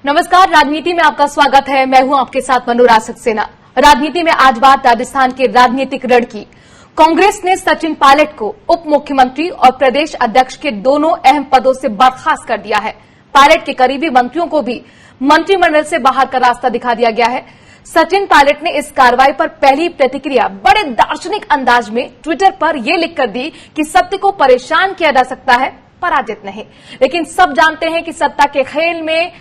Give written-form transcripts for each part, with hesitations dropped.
नमस्कार, राजनीति में आपका स्वागत है। मैं हूं आपके साथ मनोराज सक्सेना। राजनीति में आज बात राजस्थान के राजनीतिक रण की। कांग्रेस ने सचिन पायलट को उप मुख्यमंत्री और प्रदेश अध्यक्ष के दोनों अहम पदों से बर्खास्त कर दिया है। पायलट के करीबी मंत्रियों को भी मंत्रिमंडल से बाहर का रास्ता दिखा दिया गया है। सचिन पायलट ने इस कार्रवाई पर पहली प्रतिक्रिया बड़े दार्शनिक अंदाज में ट्विटर पर यह लिखकर दी कि सत्य को परेशान किया जा सकता है, पराजित नहीं। लेकिन सब जानते हैं कि सत्ता के खेल में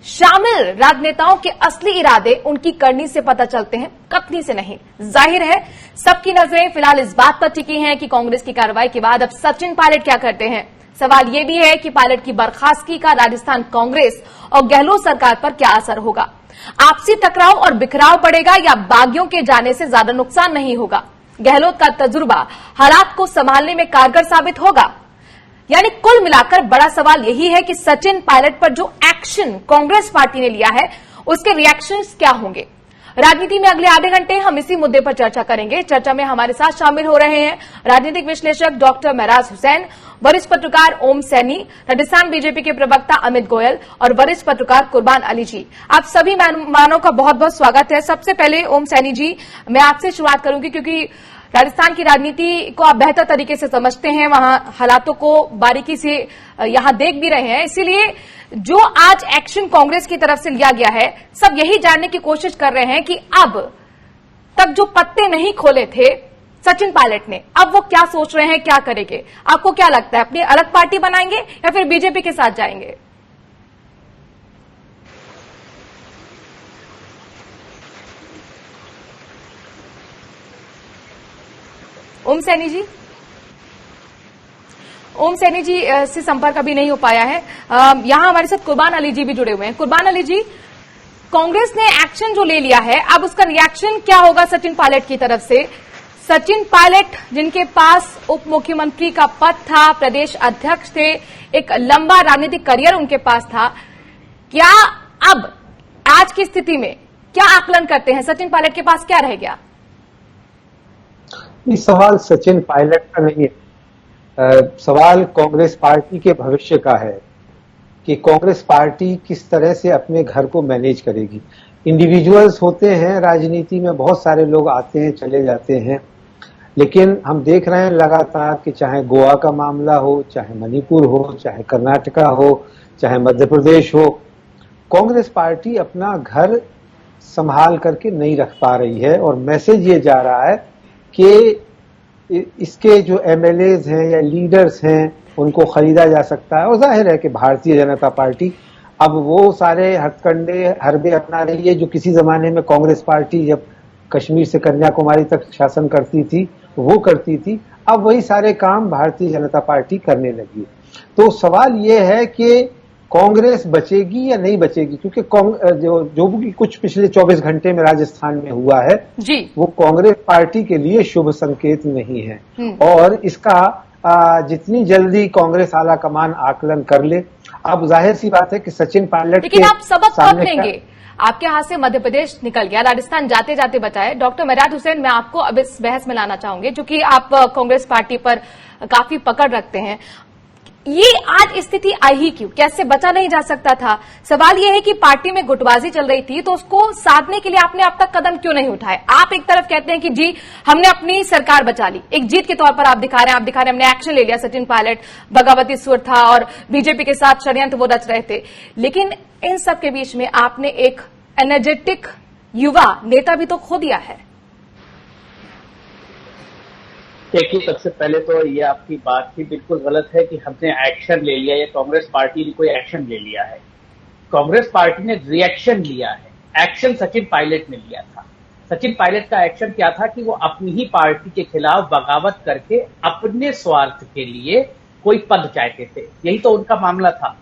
शामिल राजनेताओं के असली इरादे उनकी करनी से पता चलते हैं, कथनी से नहीं। जाहिर है सबकी नजरें फिलहाल इस बात पर टिकी हैं कि कांग्रेस की कार्रवाई के बाद अब सचिन पायलट क्या करते हैं। सवाल यह भी है कि पायलट की बर्खास्तगी का राजस्थान कांग्रेस और गहलोत सरकार पर क्या असर होगा। आपसी टकराव और बिखराव बढ़ेगा या बागियों के जाने से ज्यादा नुकसान नहीं होगा। गहलोत का तजुर्बा हालात को संभालने में कारगर साबित होगा। यानी कुल मिलाकर बड़ा सवाल यही है कि सचिन पायलट पर जो एक्शन कांग्रेस पार्टी ने लिया है उसके रिएक्शंस क्या होंगे। राजनीति में अगले आधे घंटे हम इसी मुद्दे पर चर्चा करेंगे। चर्चा में हमारे साथ शामिल हो रहे हैं राजनीतिक विश्लेषक डॉक्टर महराज हुसैन, वरिष्ठ पत्रकार ओम सैनी, राजस्थान बीजेपी के प्रवक्ता अमित गोयल और वरिष्ठ पत्रकार कुर्बान अली जी। आप सभी मेहमानों का बहुत बहुत स्वागत है। सबसे पहले ओम सैनी जी, मैं आपसे शुरुआत करूंगी क्योंकि राजस्थान की राजनीति को आप बेहतर तरीके से समझते हैं, वहां हालातों को बारीकी से यहां देख भी रहे हैं। इसीलिए जो आज एक्शन कांग्रेस की तरफ से लिया गया है, सब यही जानने की कोशिश कर रहे हैं कि अब तक जो पत्ते नहीं खोले थे सचिन पायलट ने, अब वो क्या सोच रहे हैं, क्या करेंगे। आपको क्या लगता है, अपनी अलग पार्टी बनाएंगे या फिर बीजेपी के साथ जाएंगे? ओम सैनी जी, ओम सैनी जी से संपर्क अभी नहीं हो पाया है। यहां हमारे साथ कुर्बान अली जी भी जुड़े हुए हैं। कुर्बान अली जी, कांग्रेस ने एक्शन जो ले लिया है, अब उसका रिएक्शन क्या होगा सचिन पायलट की तरफ से? सचिन पायलट जिनके पास उप मुख्यमंत्री का पद था, प्रदेश अध्यक्ष थे, एक लंबा राजनीतिक करियर उनके पास था, क्या अब आज की स्थिति में क्या आकलन करते हैं, सचिन पायलट के पास क्या रह गया? ये सवाल सचिन पायलट का नहीं है, सवाल कांग्रेस पार्टी के भविष्य का है कि कांग्रेस पार्टी किस तरह से अपने घर को मैनेज करेगी। इंडिविजुअल्स होते हैं राजनीति में, बहुत सारे लोग आते हैं चले जाते हैं, लेकिन हम देख रहे हैं लगातार कि चाहे गोवा का मामला हो, चाहे मणिपुर हो, चाहे कर्नाटका हो, चाहे मध्य प्रदेश हो, कांग्रेस पार्टी अपना घर संभाल करके नहीं रख पा रही है। और मैसेज ये जा रहा है कि इसके जो एमएलएज हैं या लीडर्स हैं उनको खरीदा जा सकता है। और जाहिर है कि भारतीय जनता पार्टी अब वो सारे हथकंडे हरबे अपना रही है जो किसी जमाने में कांग्रेस पार्टी जब कश्मीर से कन्याकुमारी तक शासन करती थी वो करती थी। अब वही सारे काम भारतीय जनता पार्टी करने लगी। तो सवाल ये है कि कांग्रेस बचेगी या नहीं बचेगी, क्योंकि जो भी कुछ पिछले 24 घंटे में राजस्थान में हुआ है जी, वो कांग्रेस पार्टी के लिए शुभ संकेत नहीं है। और इसका जितनी जल्दी कांग्रेस आला कमान आकलन कर ले, अब जाहिर सी बात है कि सचिन पायलट, लेकिन आप सबक कब लेंगे? आपके हाथ से मध्य प्रदेश निकल गया, राजस्थान जाते जाते बचाए। डॉक्टर महराज हुसैन, मैं आपको अब इस बहस में लाना चाहूंगी क्योंकि आप कांग्रेस पार्टी पर काफी पकड़ रखते हैं। ये आज स्थिति आई ही क्यों? कैसे बचा नहीं जा सकता था? सवाल ये है कि पार्टी में गुटबाजी चल रही थी तो उसको साधने के लिए आपने अब तक कदम क्यों नहीं उठाए? आप एक तरफ कहते हैं कि जी हमने अपनी सरकार बचा ली, एक जीत के तौर पर आप दिखा रहे हैं, हमने एक्शन ले लिया। सचिन पायलट बगावती सुर था और बीजेपी के साथ षड्यंत्र वो रच रहे थे, लेकिन इन सब के बीच में आपने एक एनर्जेटिक युवा नेता भी तो खो दिया है। देखिए, सबसे पहले तो ये आपकी बात ही बिल्कुल गलत है कि हमने एक्शन ले लिया या कांग्रेस पार्टी ने कोई एक्शन ले लिया है। कांग्रेस पार्टी ने रिएक्शन लिया है। एक्शन सचिन पायलट ने लिया था। सचिन पायलट का एक्शन क्या था कि वो अपनी ही पार्टी के खिलाफ बगावत करके अपने स्वार्थ के लिए कोई पद चाहते थे, यही तो उनका मामला था।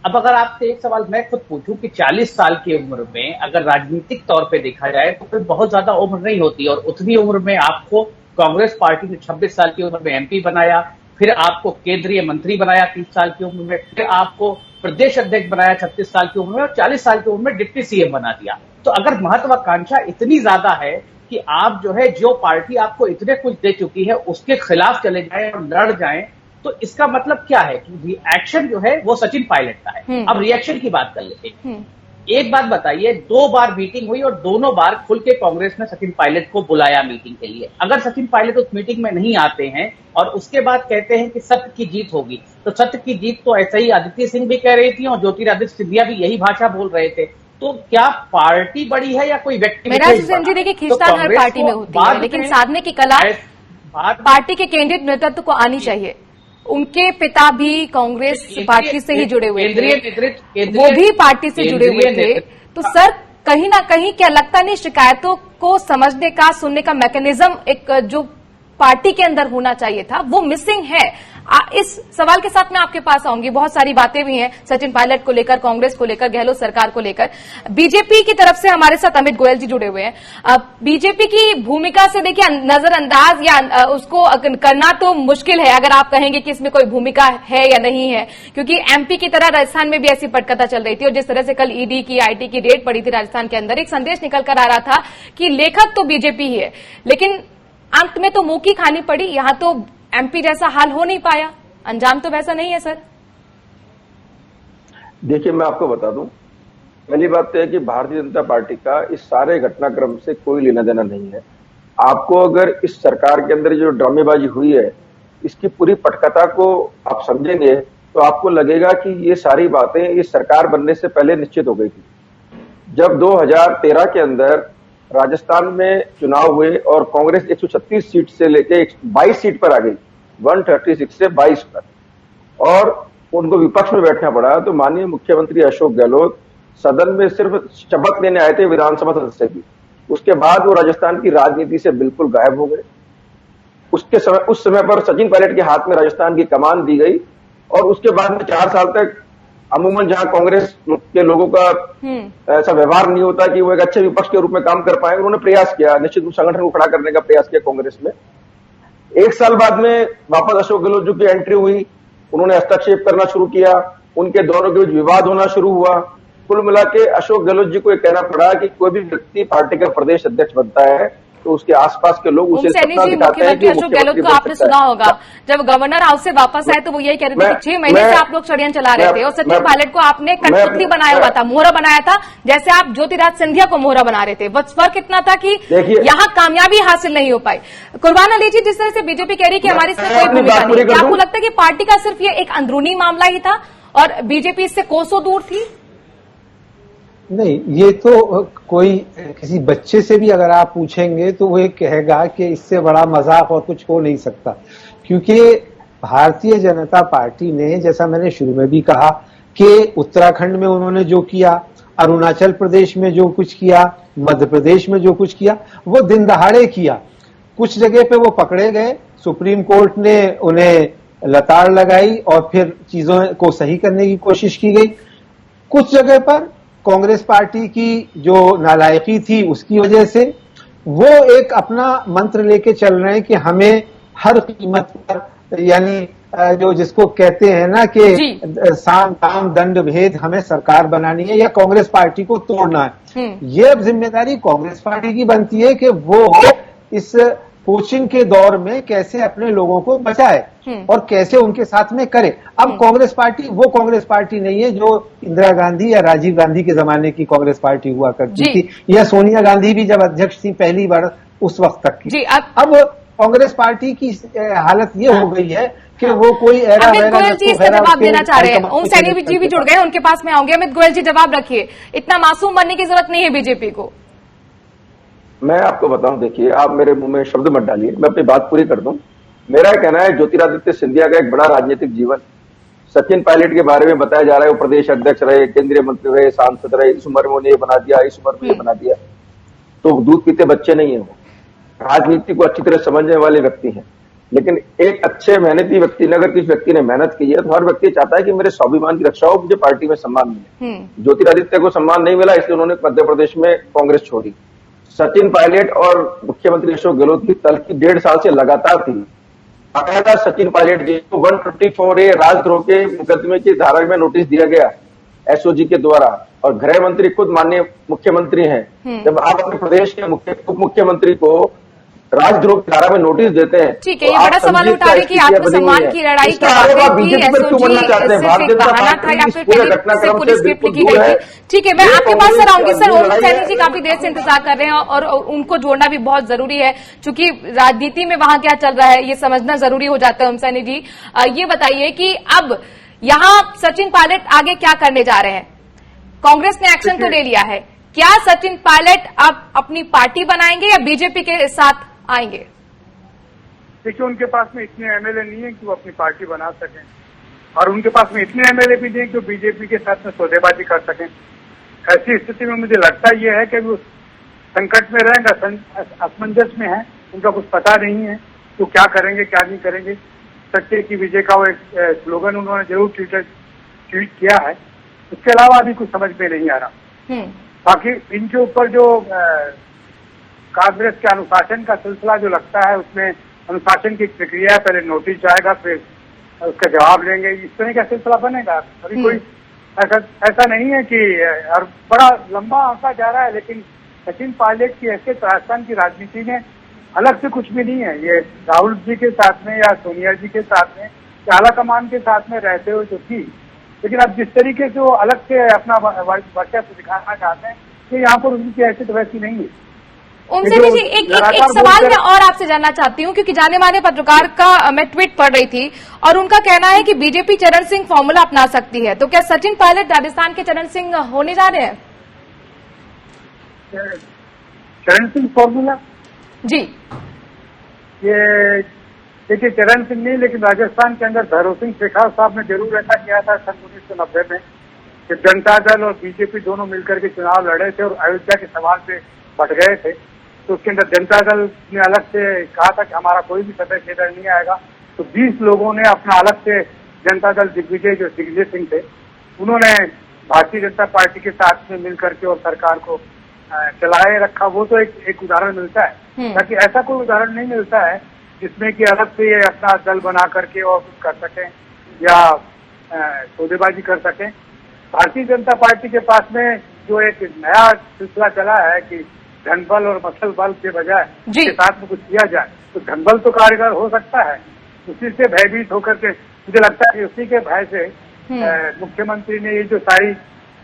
अब अगर आपसे एक सवाल मैं खुद पूछूं कि 40 साल की उम्र में अगर राजनीतिक तौर पे देखा जाए तो फिर बहुत ज्यादा उम्र नहीं होती, और उतनी उम्र में आपको कांग्रेस पार्टी ने 26 साल की उम्र में एमपी बनाया, फिर आपको केंद्रीय मंत्री बनाया 30 साल की उम्र में, फिर आपको प्रदेश अध्यक्ष बनाया 36 साल की उम्र में, और 40 साल की उम्र में डिप्टी सीएम बना दिया। तो अगर महत्वाकांक्षा इतनी ज्यादा है कि आप जो है जो पार्टी आपको इतने कुछ दे चुकी है उसके खिलाफ चले जाएं और लड़ जाएं, तो इसका मतलब क्या है कि रिएक्शन जो है वो सचिन पायलट का है। अब रिएक्शन की बात कर लेते हैं। एक बात बताइए, 2 बार मीटिंग हुई और दोनों बार खुल के कांग्रेस ने सचिन पायलट को बुलाया मीटिंग के लिए। अगर सचिन पायलट उस मीटिंग में नहीं आते हैं और उसके बाद कहते हैं कि सत्य की जीत होगी, तो सत्य की जीत तो ऐसे ही आदित्य सिंह भी कह रही थी और ज्योतिरादित्य सिंधिया भी यही भाषा बोल रहे थे। तो क्या पार्टी बड़ी है या कोई व्यक्ति? मेरा जी देखिए, खींचतान हर पार्टी में होती है, लेकिन साधने की कला पार्टी के केंद्रीय नेतृत्व को आनी चाहिए। उनके पिता भी कांग्रेस पार्टी से ही जुड़े हुए थे, वो भी पार्टी से जुड़े हुए थे। तो सर, कहीं ना कहीं क्या लगता नहीं शिकायतों को समझने का, सुनने का मैकेनिज्म एक जो पार्टी के अंदर होना चाहिए था, वो मिसिंग है? इस सवाल के साथ मैं आपके पास आऊंगी। बहुत सारी बातें भी हैं सचिन पायलट को लेकर, कांग्रेस को लेकर, गहलोत सरकार को लेकर। बीजेपी की तरफ से हमारे साथ अमित गोयल जी जुड़े हुए हैं। बीजेपी की भूमिका से देखिए नजरअंदाज या उसको करना तो मुश्किल है, अगर आप कहेंगे कि इसमें कोई भूमिका है या नहीं है, क्योंकि एमपी की तरह राजस्थान में भी ऐसी पटकथा चल रही थी। और जिस तरह से कल ईडी की, आईटी की रेड पड़ी थी राजस्थान के अंदर, एक संदेश निकल कर आ रहा था कि लेखक तो बीजेपी ही है, लेकिन अंत में तो मुंह की खानी पड़ी। यहां तो एमपी जैसा हाल हो नहीं पाया, अंजाम तो वैसा नहीं है सर। देखिए, मैं आपको बता दूं, पहली बात तो है कि भारतीय जनता पार्टी का इस सारे घटनाक्रम से कोई लेना देना नहीं है। आपको अगर इस सरकार के अंदर जो ड्रामेबाजी हुई है, इसकी पूरी पटकथा को आप समझेंगे तो आपको लगेगा कि ये सारी बातें इस सरकार बनने से पहले निश्चित हो गई थी। जब 2013 के अंदर राजस्थान में चुनाव हुए और कांग्रेस 136 सीट से लेकर 22 सीट पर आ गई, 136 से 22 पर, और उनको विपक्ष में बैठना पड़ा, तो माननीय मुख्यमंत्री अशोक गहलोत सदन में सिर्फ शपथ लेने आए थे विधानसभा सदस्य की। उसके बाद वो राजस्थान की राजनीति से बिल्कुल गायब हो गए। उस समय पर सचिन पायलट के हाथ में राजस्थान की कमान दी गई और उसके बाद में 4 साल तक अमूमन जहां कांग्रेस के लोगों का ऐसा व्यवहार नहीं होता कि वो एक अच्छे विपक्ष के रूप में काम कर पाए, उन्होंने प्रयास किया, निश्चित रूप संगठन को खड़ा करने का प्रयास किया कांग्रेस में। 1 साल बाद में वापस अशोक गहलोत जी की एंट्री हुई, उन्होंने हस्तक्षेप करना शुरू किया, उनके दोनों के बीच विवाद होना शुरू हुआ। कुल मिला के अशोक गहलोत जी को यह कहना पड़ा कि कोई भी व्यक्ति पार्टी का प्रदेश अध्यक्ष बनता है तो उसके आसपास के लोग उसे सत्ता दिखाते हैं कि अशोक गहलोत को आपने सुना होगा, जब गवर्नर हाउस से वापस आए तो वो यही कह रहे थे कि 6 महीने से आप लोग षड्यंत्र चला रहे थे और सचिन पायलट को आपने कठपुतली बनाया हुआ था, मोहरा बनाया था, जैसे आप ज्योतिरादित्य सिंधिया को मोहरा बना रहे थे। बस फर्क इतना था कि यहाँ कामयाबी हासिल नहीं हो पाई। कुर्बान अली जी, जिस तरह से बीजेपी कह रही कि हमारी इसमें कोई भूमिका नहीं, क्या आपको लगता है कि पार्टी का सिर्फ ये एक अंदरूनी मामला ही था और बीजेपी इससे कोसों दूर थी? नहीं, ये तो कोई किसी बच्चे से भी अगर आप पूछेंगे तो वो ये कहेगा कि इससे बड़ा मजाक और कुछ हो नहीं सकता, क्योंकि भारतीय जनता पार्टी ने, जैसा मैंने शुरू में भी कहा कि उत्तराखंड में उन्होंने जो किया, अरुणाचल प्रदेश में जो कुछ किया, मध्य प्रदेश में जो कुछ किया, वो दिन दहाड़े किया। कुछ जगह पे वो पकड़े गए, सुप्रीम कोर्ट ने उन्हें लताड़ लगाई और फिर चीजों को सही करने की कोशिश की गई। कुछ जगह पर कांग्रेस पार्टी की जो नालायकी थी उसकी वजह से वो एक अपना मंत्र लेके चल रहे हैं कि हमें हर कीमत पर, यानी जो जिसको कहते हैं ना कि साम दाम दंड भेद, हमें सरकार बनानी है या कांग्रेस पार्टी को तोड़ना है। ये अब जिम्मेदारी कांग्रेस पार्टी की बनती है कि वो इस कोचिंग के दौर में कैसे अपने लोगों को बचाए और कैसे उनके साथ में करे। अब कांग्रेस पार्टी वो कांग्रेस पार्टी नहीं है जो इंदिरा गांधी या राजीव गांधी के जमाने की कांग्रेस पार्टी हुआ करती थी, या सोनिया गांधी भी जब अध्यक्ष थी पहली बार उस वक्त तक की। अब कांग्रेस पार्टी की हालत ये हो गई है कि वो कोई अमित गोयल जी इसका जवाब देना चाह रहे हैं। ओम सैनी जी भी जुड़ गए, उनके पास में आऊंगे। अमित गोयल जी, जवाब रखिए, इतना मासूम बनने की जरूरत नहीं है बीजेपी को। मैं आपको बताऊं, देखिए, आप मेरे मुंह में शब्द मत डालिए, मैं अपनी बात पूरी कर दूं। मेरा कहना है ज्योतिरादित्य सिंधिया का एक बड़ा राजनीतिक जीवन, सचिन पायलट के बारे में बताया जा रहा है वो प्रदेश अध्यक्ष रहे, केंद्रीय मंत्री रहे, सांसद रहे, इस उम्र में उन्हें बना दिया, इस उम्र में बना दिया, तो दूध पीते बच्चे नहीं है। वो राजनीति को अच्छी तरह समझने वाले व्यक्ति हैं। लेकिन एक अच्छे मेहनती व्यक्ति ने, अगर किसी व्यक्ति ने मेहनत की है तो हर व्यक्ति चाहता है कि मेरे स्वाभिमान की रक्षा हो, मुझे पार्टी में सम्मान मिले। ज्योतिरादित्य को सम्मान नहीं मिला, इसलिए उन्होंने मध्य प्रदेश में कांग्रेस छोड़ी। सचिन पायलट और मुख्यमंत्री अशोक गहलोत की तल्खी 1.5 साल से लगातार थी। बाकायदा सचिन पायलट जी को 154A राजद्रोह के मुकदमे की धारा में नोटिस दिया गया एसओजी के द्वारा, और गृह मंत्री खुद माननीय मुख्यमंत्री हैं। जब आप अपने प्रदेश के उप मुख्यमंत्री को राजद्रोह की धारा में नोटिस देते हैं। ठीक है, ये बड़ा सवाल उठा रहे कि आत्मसम्मान की लड़ाई के वाकई भी एसओजी सिर्फ एक बहाना था या फिर पहले से पूरी स्क्रिप्ट लिखी गई थी। ठीक है, मैं आपके पास सर आऊंगी। सर ओम सैनी जी काफी देर से इंतजार कर रहे हैं और उनको जोड़ना भी बहुत जरूरी है, क्योंकि राजनीति में वहां क्या चल रहा है ये समझना जरूरी हो जाता है। ओम सैनी जी, ये बताइए कि अब यहाँ सचिन पायलट आगे क्या करने जा रहे हैं? कांग्रेस ने एक्शन तो ले लिया है, क्या सचिन पायलट अब अपनी पार्टी बनाएंगे या बीजेपी के साथ आएंगे? देखिए, उनके पास में इतने एमएलए नहीं है कि वो अपनी पार्टी बना सकें, और उनके पास में इतने एमएलए भी नहीं है कि वो बीजेपी के साथ में सौदेबाजी कर सकें। ऐसी स्थिति में मुझे लगता ये है कि वो संकट में रहेंगे, असमंजस में है, उनका कुछ पता नहीं है तो क्या करेंगे क्या नहीं करेंगे। सत्य की विजय का वो एक स्लोगन उन्होंने जरूर ट्वीट किया है, उसके अलावा अभी कुछ समझ में नहीं आ रहा। बाकी इनके ऊपर जो कांग्रेस के अनुशासन का सिलसिला जो लगता है, उसमें अनुशासन की प्रक्रिया, पहले नोटिस जाएगा फिर उसका जवाब लेंगे, इस तरह का सिलसिला बनेगा। अभी कोई ऐसा नहीं है कि, और बड़ा लंबा आंका जा रहा है, लेकिन सचिन पायलट की हैसियत राजस्थान की राजनीति में अलग से कुछ भी नहीं है। ये राहुल जी के साथ में या सोनिया जी के साथ में या आला कमान के साथ में रहते हुए तो थी, लेकिन अब जिस तरीके से वो अलग से अपना वर्चस्व दिखाना चाहते हैं तो यहाँ पर उनकी हैसियत वैसी नहीं है। ओम सैनी जी, एक सवाल मैं और आपसे जानना चाहती हूँ, क्योंकि जाने माने पत्रकार का मैं ट्वीट पढ़ रही थी और उनका कहना है कि बीजेपी चरण सिंह फॉर्मूला अपना सकती है, तो क्या सचिन पायलट राजस्थान के चरण सिंह होने जा रहे हैं? चरण सिंह फॉर्मूला जी, ये देखिए, चरण सिंह नहीं, लेकिन राजस्थान के अंदर भैरव सिंह शेखावत साहब ने जरूर ऐसा किया था सन 1990 में कि जनता दल और बीजेपी दोनों मिलकर के चुनाव लड़े थे और अयोध्या के सवाल पे बट गए थे। तो उसके अंदर जनता दल ने अलग से कहा था कि हमारा कोई भी सदस्य इधर नहीं आएगा, तो 20 लोगों ने अपना अलग से जनता दल दिग्विजय जो दिग्विजय सिंह थे, उन्होंने भारतीय जनता पार्टी के साथ में मिलकर के और सरकार को चलाए रखा। वो तो एक उदाहरण मिलता है, ताकि ऐसा कोई उदाहरण नहीं मिलता है जिसमें कि अलग से ये अपना दल बना करके और कुछ कर सकें या सौदेबाजी कर सकें। भारतीय जनता पार्टी के पास में जो एक नया सिलसिला चला है कि धनबल और मसल बल के बजाय उसके साथ में कुछ किया जाए, तो धनबल तो कारगर हो सकता है। उसी से भयभीत होकर के मुझे लगता है कि उसी के भय से मुख्यमंत्री ने ये जो सारी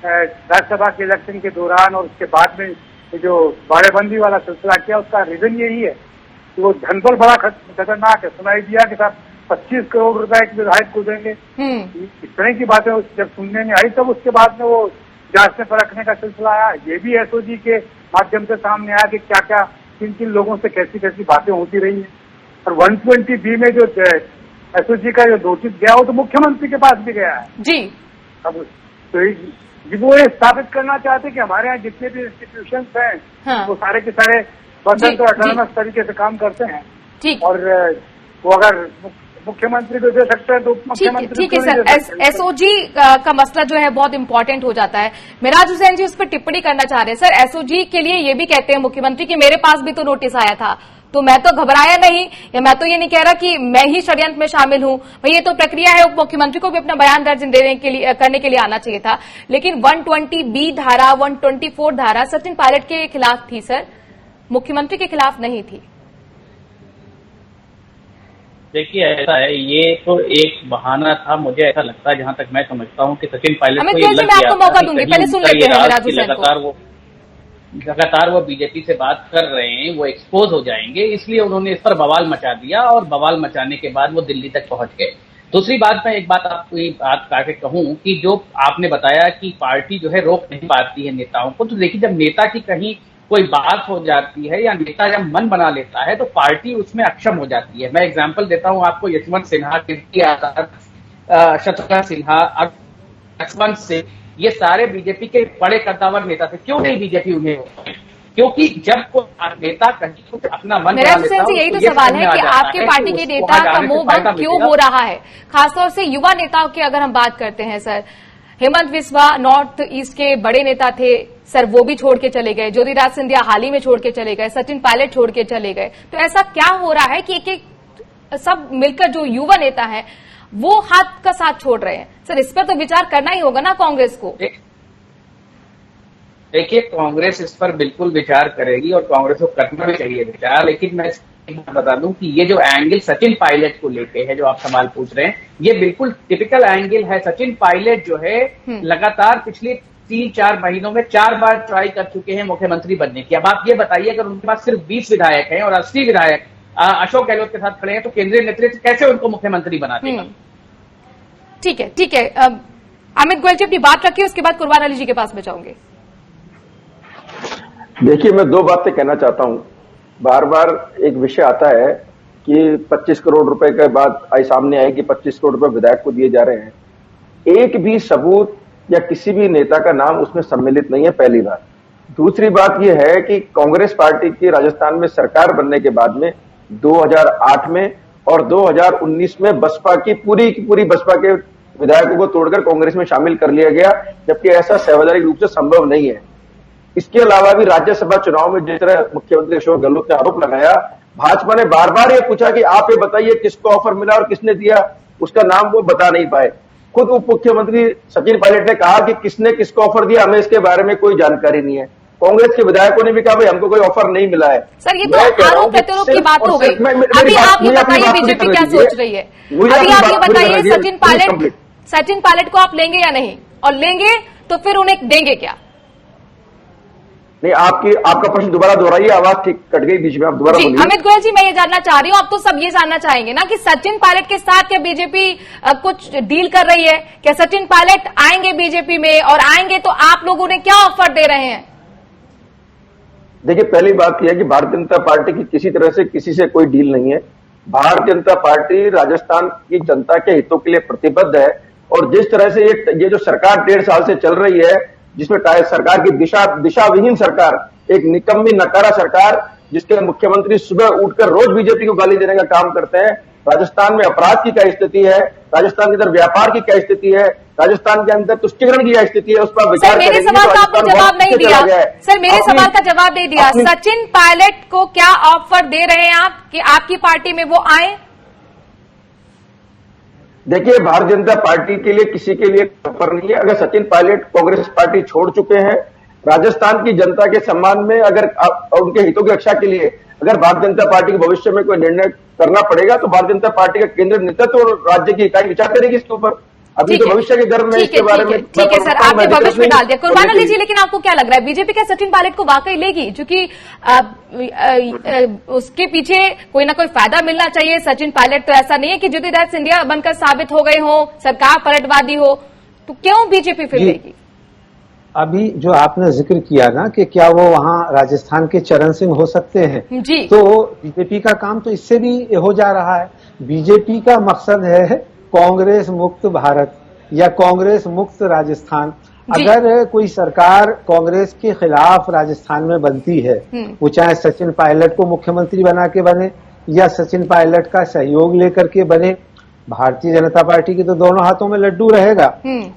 राज्यसभा के इलेक्शन के दौरान और उसके बाद में ये जो बाड़ेबंदी वाला सिलसिला किया, उसका रीजन यही है कि वो धनबल बड़ा खतरनाक है। सुनाई दिया कि साहब 25 करोड़ रुपए के विधायक को देंगे, इस तरह की बातें जब सुनने में आई, तब उसके बाद में वो जांचने परखने का सिलसिला आया। ये भी एसओजी के माध्यम से सामने आया कि क्या क्या किन किन लोगों से कैसी कैसी बातें होती रही हैं। और 120B में जो एसओजी का जो नोटिस गया, वो तो मुख्यमंत्री के पास भी गया है जी। अब तो वो ये स्थापित करना चाहते कि हमारे यहाँ जितने भी इंस्टीट्यूशन हैं वो सारे के सारे स्वतंत्र और ऑटोनमस तरीके से काम करते हैं, और वो अगर मुख्यमंत्री को दे सकते हैं तो मुख्यमंत्री। ठीक है सर, एसओजी का मसला जो है बहुत इंपॉर्टेंट हो जाता है। मिराज हुसैन जी उस पर टिप्पणी करना चाह रहे हैं। सर, एसओजी के लिए ये भी कहते हैं मुख्यमंत्री कि मेरे पास भी तो नोटिस आया था, तो मैं तो घबराया नहीं, या मैं तो ये नहीं कह रहा कि मैं ही षड्यंत्र में शामिल हूं। भाई ये तो प्रक्रिया है, उप मुख्यमंत्री को भी अपना बयान दर्ज करने के लिए आना चाहिए था। लेकिन 120B धारा, 124 धारा सचिन पायलट के खिलाफ थी सर, मुख्यमंत्री के खिलाफ नहीं थी। देखिए, ऐसा है, ये तो एक बहाना था, मुझे ऐसा लगता है, जहां तक मैं समझता हूं कि सचिन पायलट को ये लग गया आपको मौका दूंगी, पहले सुन लेते हैं मिराज हुसैन को। लगातार वो बीजेपी से बात कर रहे हैं, वो एक्सपोज हो जाएंगे, इसलिए उन्होंने इस पर बवाल मचा दिया, और बवाल मचाने के बाद वो दिल्ली तक पहुंच गए। दूसरी बात, मैं एक बात आपको ये बात आके कहूं कि जो आपने बताया कि पार्टी जो है रोक नहीं पाती है नेताओं को, तो देखिए, जब नेता की कहीं कोई बात हो जाती है या नेता जब मन बना लेता है तो पार्टी उसमें अक्षम हो जाती है। मैं एग्जांपल देता हूं आपको, यशवंत सिन्हा, कीर्ति आजाद, शत्रुघ्न सिन्हा, यशवंत सिंह, ये सारे बीजेपी के बड़े कद्दावर नेता थे। क्यों नहीं बीजेपी उन्हें? क्योंकि जब कोई नेता कहीं कुछ अपना मन बना लेता है, यही तो सवाल है कि आपके पार्टी के नेता का मोह भंग क्यों हो रहा है, खासतौर से युवा नेताओं की अगर हम बात करते हैं। Sir, Hemant Biswa north east के बड़े नेता थे सर, वो भी छोड़ के चले गए। ज्योतिराज सिंधिया हाल ही में छोड़ के चले गए, सचिन पायलट छोड़ के चले गए। तो ऐसा क्या हो रहा है कि एक सब मिलकर जो युवा नेता है वो हाथ का साथ छोड़ रहे हैं? सर, इस पर तो विचार करना ही होगा ना कांग्रेस को। देखिए, कांग्रेस इस पर बिल्कुल विचार करेगी और कांग्रेस को करना भी चाहिए विचार, लेकिन मैं एक बात बता दूं कि ये जो एंगल सचिन पायलट को लेके है, जो आप सवाल पूछ रहे हैं, ये बिल्कुल टिपिकल एंगल है। सचिन पायलट जो है लगातार पिछले 3-4 महीनों में 4 बार ट्राई कर चुके हैं मुख्यमंत्री बनने की। अब आप ये बताइए, अगर उनके पास सिर्फ 20 विधायक हैं और 80 विधायक अशोक गहलोत के साथ खड़े हैं, तो केंद्रीय नेतृत्व कैसे उनको मुख्यमंत्री बना देगा? ठीक है, ठीक है। अमित गोयल जी अपनी बात रखिए, उसके बाद कुर्बान अली जी के पास में जाऊंगे। देखिए, मैं 2 बातें कहना चाहता हूं। बार बार एक विषय आता है कि 25 करोड़ रुपए के बाद सामने आए कि 25 करोड़ रुपए विधायक को दिए जा रहे हैं। एक भी सबूत या किसी भी नेता का नाम उसमें सम्मिलित नहीं है, पहली बात। दूसरी बात यह है कि कांग्रेस पार्टी की राजस्थान में सरकार बनने के बाद में 2008 में और 2019 में बसपा की पूरी बसपा के विधायकों को तोड़कर कांग्रेस में शामिल कर लिया गया, जबकि ऐसा संवैधानिक रूप से संभव नहीं है। इसके अलावा भी राज्यसभा चुनाव में जिस तरह मुख्यमंत्री अशोक गहलोत ने आरोप लगाया, भाजपा ने बार बार ये पूछा कि आप ये बताइए किसको ऑफर मिला और किसने दिया, उसका नाम वो बता नहीं पाए। खुद उप मुख्यमंत्री सचिन पायलट ने कहा कि किसने किसको ऑफर दिया, हमें इसके बारे में कोई जानकारी नहीं है। कांग्रेस के विधायकों ने भी कहा भाई हमको कोई ऑफर नहीं मिला है। सर, ये तो आरोप प्रत्यारोप की बात हो गई। अभी आप ये बताइए बीजेपी क्या सोच रही है? अभी आप ये बताइए सचिन पायलट को आप लेंगे या नहीं, और लेंगे तो फिर उन्हें देंगे क्या? नहीं, आपका प्रश्न दोबारा दोहराइए, आवाज ठीक कट गई बीच में, आप दोबारा बोलिए। अमित गोयल जी, मैं ये जानना चाह रही हूँ, आप तो सब ये जानना चाहेंगे ना कि सचिन पायलट के साथ क्या बीजेपी कुछ डील कर रही है? क्या सचिन पायलट आएंगे बीजेपी में, और आएंगे तो आप लोग उन्हें क्या ऑफर दे रहे हैं? देखिए, पहली बात यह है कि भारतीय जनता पार्टी की किसी तरह से किसी से कोई डील नहीं है। भारतीय जनता पार्टी राजस्थान की जनता के हितों के लिए प्रतिबद्ध है, और जिस तरह से ये जो सरकार 1.5 साल से चल रही है, जिसमें सरकार की दिशाविहीन सरकार, एक निकम्मी नकारा सरकार, जिसके मुख्यमंत्री सुबह उठकर रोज बीजेपी को गाली देने का काम करते हैं। राजस्थान में अपराध की क्या स्थिति है, राजस्थान के अंदर व्यापार की क्या स्थिति है, राजस्थान के अंदर तुष्टीकरण की क्या स्थिति है, उस पर विचार मेरे सवाल का आपने जवाब नहीं दिया। सर, मेरे सवाल का जवाब नहीं दिया। सचिन पायलट को क्या ऑफर दे रहे हैं आप कि आपकी पार्टी में वो आए? देखिए, भारतीय जनता पार्टी के लिए किसी के लिए ऑफर नहीं है। अगर सचिन पायलट कांग्रेस पार्टी छोड़ चुके हैं, राजस्थान की जनता के सम्मान में, अगर उनके हितों की रक्षा के लिए अगर भारतीय जनता पार्टी के भविष्य में कोई निर्णय करना पड़ेगा, तो भारतीय जनता पार्टी का केंद्रीय नेतृत्व और राज्य की इकाई विचार करेगी इसके ऊपर। अभी तो भविष्य के गर्भ में इसके बारे में ठीक है सर, आपने भविष्य में डाल दिया। कुर्बान अली जी, लेकिन आपको क्या लग रहा है, बीजेपी क्या सचिन पायलट को वाकई लेगी? क्योंकि उसके पीछे कोई ना कोई फायदा मिलना चाहिए। सचिन पायलट तो ऐसा नहीं है कि ज्योतिरादित्य सिंधिया बनकर साबित हो गए हो, सरकार पलटवादी हो, तो क्यों बीजेपी फिर लेगी? अभी जो आपने जिक्र किया ना कि क्या वो वहां राजस्थान के चरण सिंह हो सकते हैं जी, तो बीजेपी का काम तो इससे भी हो जा रहा है। बीजेपी का मकसद है कांग्रेस मुक्त भारत या कांग्रेस मुक्त राजस्थान। अगर कोई सरकार कांग्रेस के खिलाफ राजस्थान में बनती है, वो चाहे सचिन पायलट को मुख्यमंत्री बना के बने या सचिन पायलट का सहयोग लेकर के बने, भारतीय जनता पार्टी के तो दोनों हाथों में लड्डू रहेगा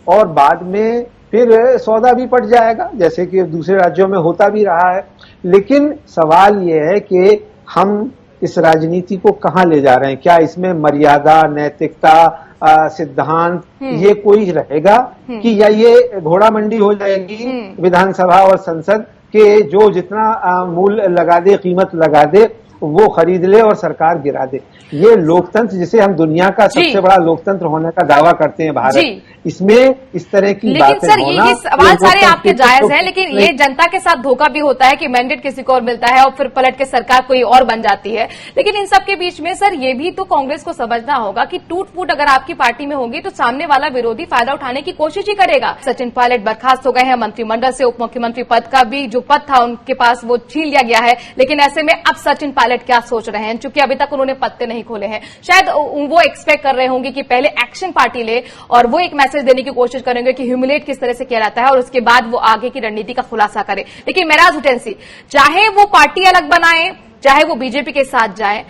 और बाद में फिर सौदा भी पड़ जाएगा, जैसे कि दूसरे राज्यों में होता भी रहा है। लेकिन सवाल ये है कि हम इस राजनीति को कहां ले जा रहे हैं? क्या इसमें मर्यादा, नैतिकता, सिद्धांत ये कोई रहेगा कि या ये घोड़ा मंडी हो जाएगी विधानसभा और संसद के जो जितना मूल्य लगा दे, कीमत लगा दे, वो खरीद ले और सरकार गिरा दे? ये लोकतंत्र जिसे हम दुनिया का सबसे बड़ा लोकतंत्र होने का दावा करते हैं भारत, इसमें इस तरह की बातें होना। लेकिन सर, ये सवाल सारे आपके जायज हैं, लेकिन ये जनता के साथ धोखा भी होता है कि मैंडेट किसी को और मिलता है और फिर पलट के सरकार कोई और बन जाती है। लेकिन इन सब के बीच में सर, ये भी तो कांग्रेस को समझना होगा कि टूट फूट अगर आपकी पार्टी में होगी तो सामने वाला विरोधी फायदा उठाने की कोशिश ही करेगा। सचिन पायलट बर्खास्त हो गए हैं मंत्रिमंडल से, उप मुख्यमंत्री पद का भी जो पद था उनके पास वो छीन लिया गया है। लेकिन ऐसे में अब सचिन पायलट क्या सोच रहे हैं? चूंकि अभी तक उन्होंने पत्ते नहीं खोले हैं, शायद वो एक्सपेक्ट कर रहे होंगे कि पहले एक्शन पार्टी ले और वो एक मैसेज देने की कोशिश करेंगे कि ह्यूमिलेट किस तरह से किया जाता है और उसके बाद वो आगे की रणनीति का खुलासा करे। लेकिन महराज हुसैन सी, चाहे वो पार्टी अलग बनाए, चाहे वो बीजेपी के साथ जाए,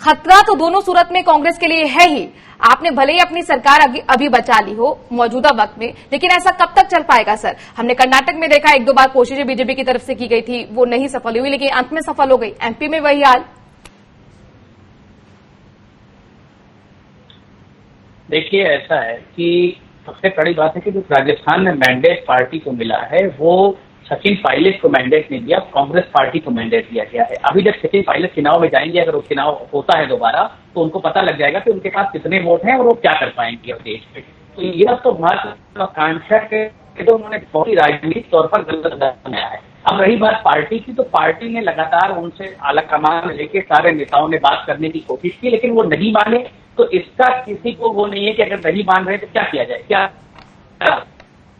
खतरा तो दोनों सूरत में कांग्रेस के लिए है ही। आपने भले ही अपनी सरकार अभी बचा ली हो मौजूदा वक्त में, लेकिन ऐसा कब तक चल पाएगा सर? हमने कर्नाटक में देखा, 1-2 बार कोशिशें बीजेपी की तरफ से की गई थी, वो नहीं सफल हुई, लेकिन अंत में सफल हो गई। एमपी में वही हाल। देखिए, ऐसा है कि सबसे बड़ी बात है कि जो राजस्थान में मैंडेट पार्टी को मिला है वो सचिन पायलट को मैंडेट नहीं दिया, कांग्रेस पार्टी को मैंडेट दिया गया है। अभी जब सचिन पायलट चुनाव में जाएंगे, अगर वो चुनाव होता है दोबारा, तो उनको पता लग जाएगा कि उनके पास कितने वोट हैं और वो क्या कर पाएंगे अब देश में। तो यह तो महत्वाकांक्षा के तो उन्होंने बहुत ही राजनीतिक तौर पर गलत बनाया है। अब रही बात पार्टी की, तो पार्टी ने लगातार उनसे आला कमान लेके सारे नेताओं ने बात करने की कोशिश की, लेकिन वो नहीं माने। तो इसका किसी को वो नहीं है कि अगर नहीं मान रहे तो क्या किया जाए, क्या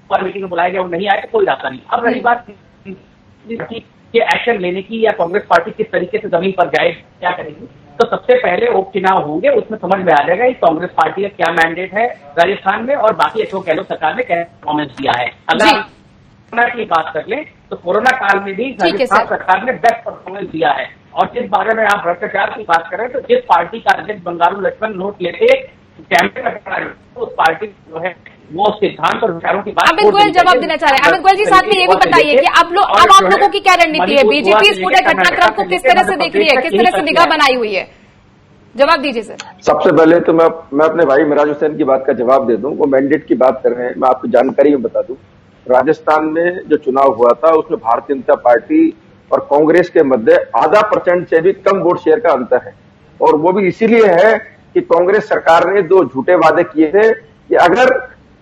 पर मीटिंग में बुलाया गया वो नहीं आए तो कोई रास्ता नहीं। अब रही बात कि एक्शन लेने की या कांग्रेस पार्टी किस तरीके से जमीन पर जाए, क्या करेगी, तो सबसे पहले उपचुनाव होंगे, उसमें समझ में आ जाएगा कि कांग्रेस पार्टी का क्या मैंडेट है राजस्थान में और बाकी अशोक गहलोत सरकार ने क्या परफॉर्मेंस दिया है। अगर कोरोना की बात कर ले तो कोरोना काल में भी राजस्थान सरकार ने बेस्ट परफॉर्मेंस दिया है। और जिस बारे में आप भ्रष्टाचार की बात करें तो जिस पार्टी का अध्यक्ष बंगारू लक्ष्मण नोट लेते कैंपेन, उस पार्टी जो है वो सिद्धांत और विचारों की बात। अमित गोयल जवाब देना चाह रहे हैं। अमित गोयल जी, साथ में ये भी बताइए कि अब आप लोगों की क्या रणनीति है? बीजेपी इस पूरे घटनाक्रम को किस तरह से देख रही है, किस तरह से निगाह बनाई हुई है? जवाब दीजिए सर। सबसे पहले तो मैं अपने भाई मिराज हुसैन की बात का जवाब दे दूं। वो मैंडेट की बात कर रहे हैं, मैं आपको जानकारी में बता दूं, राजस्थान में जो चुनाव हुआ था उसमें भारतीय जनता पार्टी और कांग्रेस के मध्य 0.5% से भी कम वोट शेयर का अंतर है। और वो भी इसीलिए है कि कांग्रेस सरकार ने 2 झूठे वादे किए थे कि अगर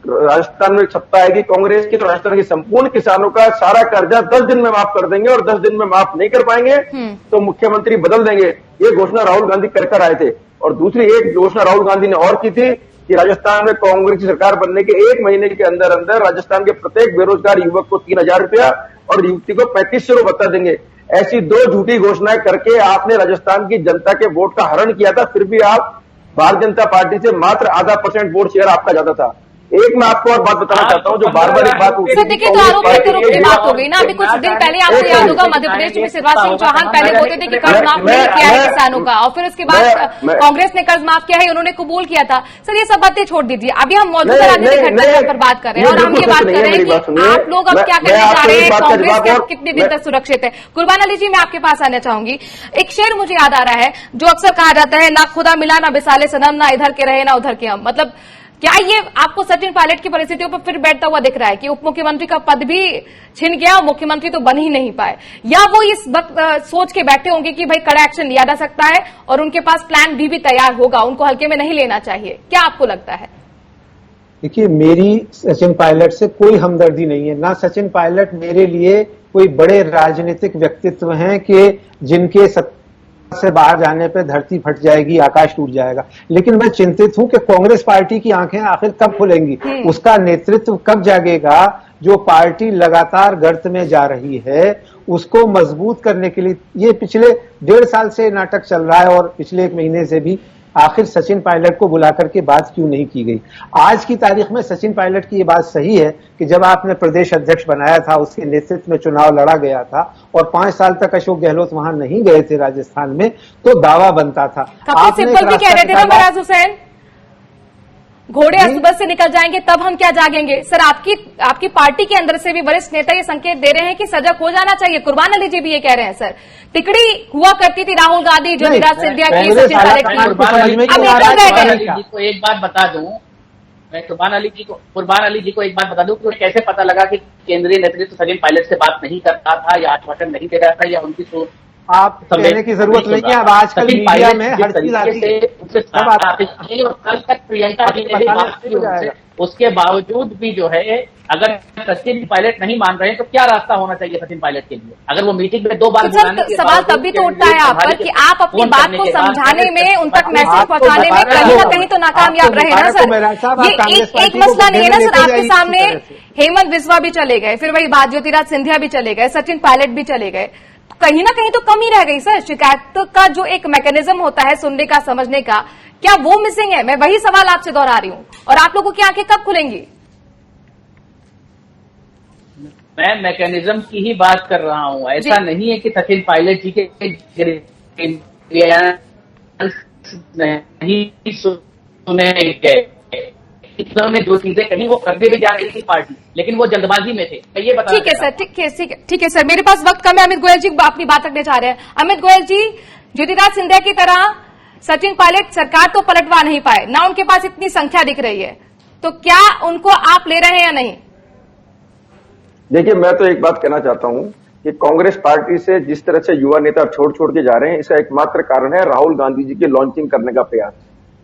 राजस्थान में सत्ता आएगी कांग्रेस की तो राजस्थान के संपूर्ण किसानों का सारा कर्जा 10 दिन में माफ कर देंगे, और 10 दिन में माफ नहीं कर पाएंगे तो मुख्यमंत्री बदल देंगे। ये घोषणा राहुल गांधी कर आए थे। और दूसरी एक घोषणा राहुल गांधी ने और की थी कि राजस्थान में कांग्रेस की सरकार बनने के 1 महीने के अंदर अंदर राजस्थान के प्रत्येक बेरोजगार युवक को 3000 रुपया और युवती को 3500 भत्ता देंगे। ऐसी 2 झूठी घोषणाएं करके आपने राजस्थान की जनता के वोट का हरण किया था। फिर भी आप भारतीय जनता पार्टी से मात्र 0.5% वोट शेयर आपका ज्यादा था। एक मैं आपको और बात बताना चाहता हूँ जो बार-बार एक बात सर देखिए, तो आरोप प्रत्यारोप की बात हो गई ना। अभी कुछ दिन पहले आपको याद होगा मध्य प्रदेश में शिवराज सिंह चौहान पहले बोलते थे कि कर्ज माफ नहीं किया है किसानों का, और फिर उसके बाद कांग्रेस ने कर्ज माफ किया है, उन्होंने कबूल किया था। सर ये सब बातें छोड़ दीजिए, अभी हम मौजूदा राजनीतिक घटनाक्रम पर बात कर रहे हैं और हम ये बात कर रहे हैं कि आप लोग अब क्या करने जा रहे हैं, कांग्रेस कितने दिन तक सुरक्षित है। कुर्बान अली जी, मैं आपके पास आना चाहूंगी। एक शेर मुझे याद आ रहा है जो अक्सर कहा जाता है, ना खुदा मिला ना बिसाले सनम, ना इधर के रहे ना उधर के हम। मतलब क्या ये आपको सचिन पायलट की परिस्थितियों पर फिर बैठता हुआ दिख रहा है कि उप मुख्यमंत्री का पद भी छिन गया और मुख्यमंत्री तो बन ही नहीं पाए, या वो इस वक्त सोच के बैठे होंगे कि भाई कड़ा एक्शन लिया जा सकता है और उनके पास प्लान भी तैयार होगा, उनको हल्के में नहीं लेना चाहिए? क्या आपको लगता है? देखिए, मेरी सचिन पायलट से कोई हमदर्दी नहीं है। ना सचिन पायलट मेरे लिए कोई बड़े राजनीतिक व्यक्तित्व हैं कि जिनके से बाहर जाने पे धरती फट जाएगी, आकाश टूट जाएगा। लेकिन मैं चिंतित हूं कि कांग्रेस पार्टी की आंखें आखिर कब खुलेंगी, उसका नेतृत्व कब जागेगा। जो पार्टी लगातार गर्त में जा रही है उसको मजबूत करने के लिए ये पिछले 1.5 साल से नाटक चल रहा है, और पिछले 1 महीने से भी आखिर सचिन पायलट को बुला करके बात क्यों नहीं की गई। आज की तारीख में सचिन पायलट की ये बात सही है कि जब आपने प्रदेश अध्यक्ष बनाया था, उसके नेतृत्व में चुनाव लड़ा गया था और 5 साल तक अशोक गहलोत वहां नहीं गए थे राजस्थान में, तो दावा बनता था। आप सिंपल भी कह रहे थे ना मिराज हुसैन, घोड़े असुबह से निकल जाएंगे तब हम क्या जागेंगे। सर आपकी पार्टी के अंदर से भी वरिष्ठ नेता ये संकेत दे रहे हैं कि सजग हो जाना चाहिए। कुर्बान अली जी भी ये कह रहे हैं। सर तिकड़ी हुआ करती थी राहुल गांधी, ज्योतिराज सिंधिया की, सचिन पायलट की, अब जी को एक बात बता दूं, मैं कुर्बान अली जी को एक बात बता दूं कि कैसे पता लगा कि केंद्रीय नेतृत्व सचिन पायलट से बात नहीं करता था या आश्वासन नहीं दे रहा था या उनकी सोच आप कहने की जरूरत नहीं है। अब आजकल मीडिया में हर चीज आती है। कल तक प्रियंका जी ने भी बात की, उसके बावजूद भी जो है अगर सचिन पायलट नहीं मान रहे हैं तो क्या रास्ता होना चाहिए सचिन पायलट के लिए? अगर वो मीटिंग में 2 बार सवाल तब भी तो उठता है आप पर कि आप अपनी बात को समझाने में, उन तक मैसेज पहुंचाने में कहीं ना कहीं तो नाकामयाब रहे ना सर। ये एक मसला नहीं है ना सर, आपके सामने हेमंत बिस्वा भी चले गए, फिर वही बात ज्योतिराज सिंधिया भी चले गए, सचिन पायलट भी चले गए, कहीं ना कहीं तो कमी रह गई सर। शिकायत का जो एक मैकेनिज्म होता है सुनने का, समझने का, क्या वो मिसिंग है? मैं वही सवाल आपसे दोहरा रही हूं। और आप लोगों की आंखें कब खुलेंगी? मैं मैकेनिज्म की ही बात कर रहा हूं। ऐसा नहीं है कि सचिन पायलट जी के नहीं सुने गए। इन्होंने जो चीजें कही वो करने भी जा रही थी पार्टी, लेकिन वो जल्दबाजी में थे। ये बता ठीक है सर, ठीक है सर, मेरे पास वक्त कम है। अमित गोयल जी अपनी बात रखने चाह रहे हैं। अमित गोयल जी, ज्योतिराज सिंधिया की तरह सचिन पायलट सरकार तो पलटवा नहीं पाए ना, उनके पास इतनी संख्या दिख रही है, तो क्या उनको आप ले रहे हैं या नहीं? देखिए, मैं तो एक बात कहना चाहता हूं कि कांग्रेस पार्टी से जिस तरह से युवा नेता छोड़ छोड़ के जा रहे हैं, इसका एकमात्र कारण है राहुल गांधी जी की लॉन्चिंग करने का प्रयास।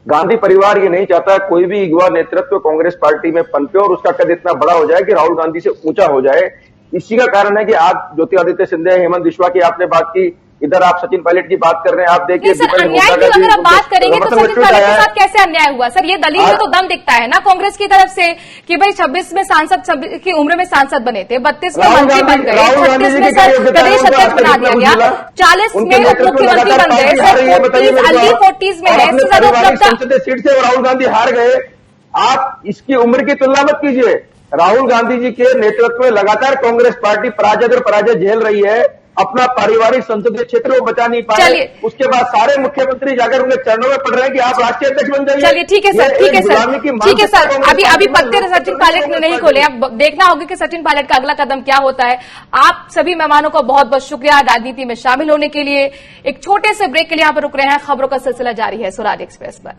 गांधी परिवार ये नहीं चाहता कोई भी युवा नेतृत्व कांग्रेस पार्टी में पनपे और उसका कद इतना बड़ा हो जाए कि राहुल गांधी से ऊंचा हो जाए। इसी का कारण है कि आज ज्योतिरादित्य सिंधिया, हेमंत बिस्वा की आपने बात की, इधर आप सचिन पायलट की बात कर रहे हैं। आप देखिए सर, अन्याय की अगर आप बात करेंगे तो सचिन पायलट के साथ कैसे अन्याय हुआ सर? ये दलील में तो दम दिखता है ना कांग्रेस की तरफ से कि भाई 26 में सांसद, 26 की उम्र में सांसद बने थे, 32 में मंत्री बन गए, 36 में सर प्रदेश अध्यक्ष बना दिया गया, 40 में उप मुख्यमंत्री बन गए सर, 40 अर्ली 40s में है, इससे ज्यादा उपलब्धता। संसदीय सीट से राहुल गांधी हार गए। आप इसकी उम्र की तुलना मत कीजिए। राहुल गांधी जी के नेतृत्व में लगातार कांग्रेस पार्टी पराजय और पराजय झेल रही है। अपना पारिवारिक संसदीय क्षेत्र को बचा नहीं पाए, उसके बाद सारे मुख्यमंत्री जाकर उनके चरणों में पड़ रहे हैं कि आप राष्ट्रीय अध्यक्ष बन जाइए। चलिए ठीक है सर, ठीक है सर, ठीक है सर। अभी पत्ते सचिन पायलट ने नहीं खोले, अब देखना होगा कि सचिन पायलट का अगला कदम क्या होता है। आप सभी मेहमानों का बहुत बहुत शुक्रिया राजनीति में शामिल होने के लिए। एक छोटे से ब्रेक के लिए यहाँ पर रुक रहे हैं, खबरों का सिलसिला जारी है स्वराज एक्सप्रेस पर।